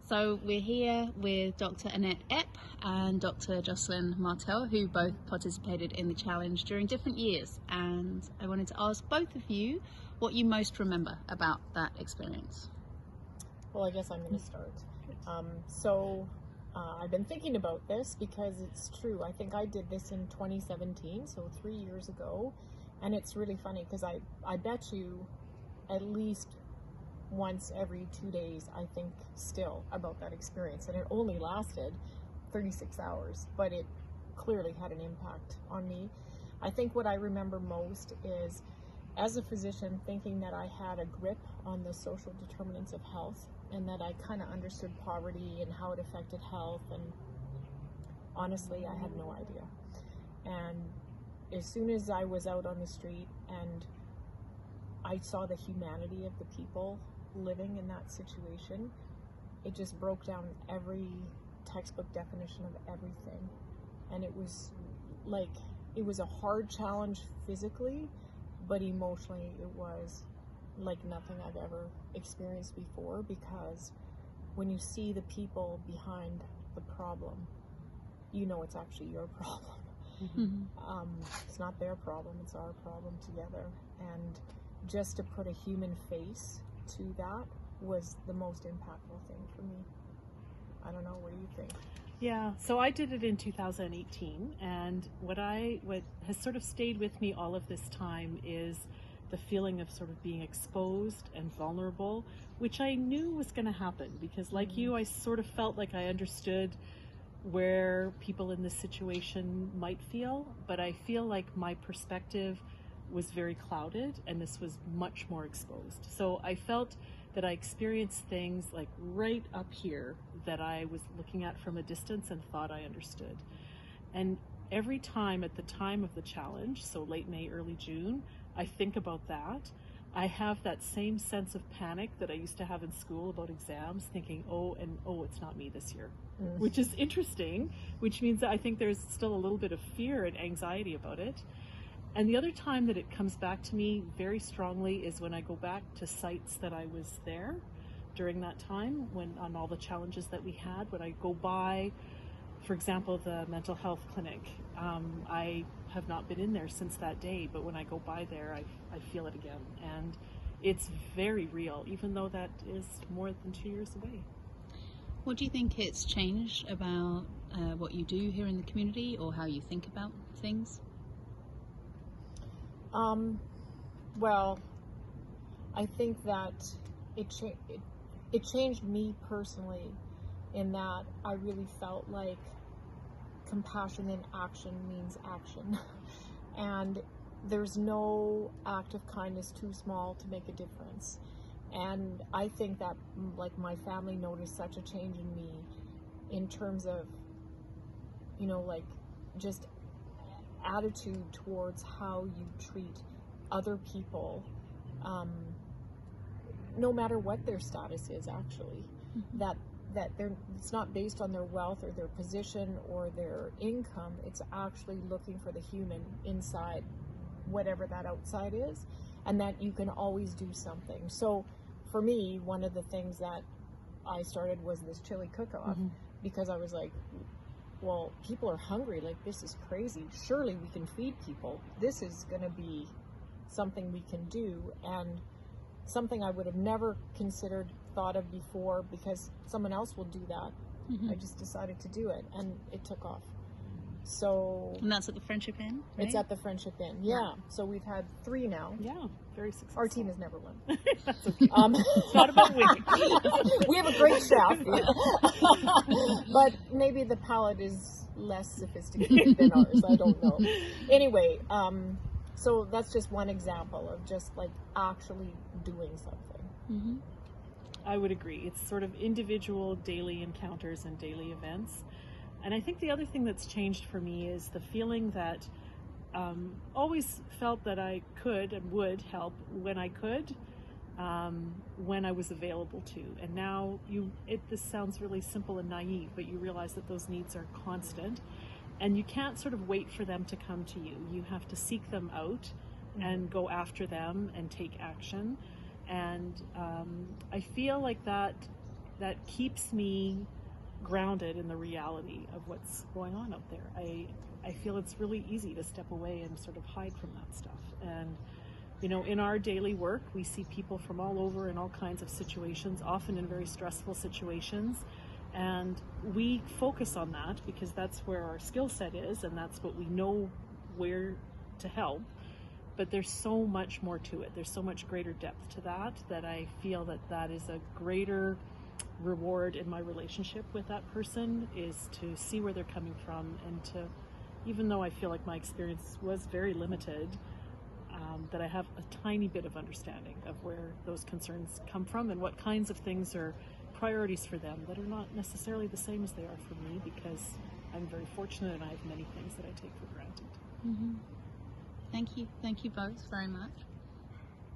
So we're here with Dr. Annette Epp and Dr. Jocelyne Martel, who both participated in the challenge during different years. And I wanted to ask both of you what you most remember about that experience. Well, I guess I'm going to start. I've been thinking about this because it's true. I think I did this in 2017, so 3 years ago. And it's really funny because I bet you at least once every 2 days I think still about that experience, and it only lasted 36 hours, but it clearly had an impact on me. I think what I remember most is, as a physician, thinking that I had a grip on the social determinants of health and that I kind of understood poverty and how it affected health, and honestly I had no idea. And as soon as I was out on the street and I saw the humanity of the people living in that situation, it just broke down every textbook definition of everything. And it was a hard challenge physically, but emotionally it was like nothing I've ever experienced before, because when you see the people behind the problem, you know it's actually your problem. Mm-hmm. It's not their problem, it's our problem together. And just to put a human face to that was the most impactful thing for me. I don't know, what do you think? Yeah, so I did it in 2018, and what has sort of stayed with me all of this time is the feeling of sort of being exposed and vulnerable, which I knew was going to happen because, like you, I sort of felt like I understood where people in this situation might feel, but I feel like my perspective was very clouded and this was much more exposed. So I felt that I experienced things like right up here that I was looking at from a distance and thought I understood. And every time at the time of the challenge, so late May, early June, I think about that. I have that same sense of panic that I used to have in school about exams, thinking, oh, it's not me this year, which is interesting, which means that I think there's still a little bit of fear and anxiety about it. And the other time that it comes back to me very strongly is when I go back to sites that I was there during that time, when on all the challenges that we had. When I go by, for example, the mental health clinic, I have not been in there since that day, but when I go by there, I feel it again. And it's very real, even though that is more than 2 years away. What do you think it's changed about what you do here in the community, or how you think about things? Well, I think that it changed me personally in that I really felt like compassion in action means action. And there's no act of kindness too small to make a difference. And I think that, like, my family noticed such a change in me in terms of, just attitude towards how you treat other people, no matter what their status is, actually. That it's not based on their wealth or their position or their income. It's actually looking for the human inside whatever that outside is, and that you can always do something. So for me, one of the things that I started was this chili cook-off, because I was like, well, people are hungry, like, this is crazy. Surely we can feed people. This is going to be something we can do, and something I would have never considered, thought of before, because someone else will do that. I just decided to do it, and it took off. So, and that's at the Friendship Inn, right? It's at the Friendship Inn, yeah. So we've had 3 now. Yeah, very successful. Our team has never won. That's okay. It's not about winning. We have a great chef. But maybe the palate is less sophisticated than ours. I don't know. Anyway, so that's just one example of just like actually doing something. I would agree. It's sort of individual daily encounters and daily events. And I think the other thing that's changed for me is the feeling that always felt that I could and would help when I could, when I was available to. And now this sounds really simple and naive, but you realize that those needs are constant, and you can't sort of wait for them to come to you. You have to seek them out and go after them and take action. And I feel like that that keeps me grounded in the reality of what's going on out there. I feel it's really easy to step away and sort of hide from that stuff. And you know, in our daily work, we see people from all over in all kinds of situations, often in very stressful situations. And we focus on that because that's where our skill set is and that's what we know where to help. But there's so much more to it. There's so much greater depth to that, that I feel that that is a greater reward in my relationship with that person, is to see where they're coming from, and to, even though I feel like my experience was very limited, that I have a tiny bit of understanding of where those concerns come from and what kinds of things are priorities for them that are not necessarily the same as they are for me, because I'm very fortunate and I have many things that I take for granted. Thank you both very much.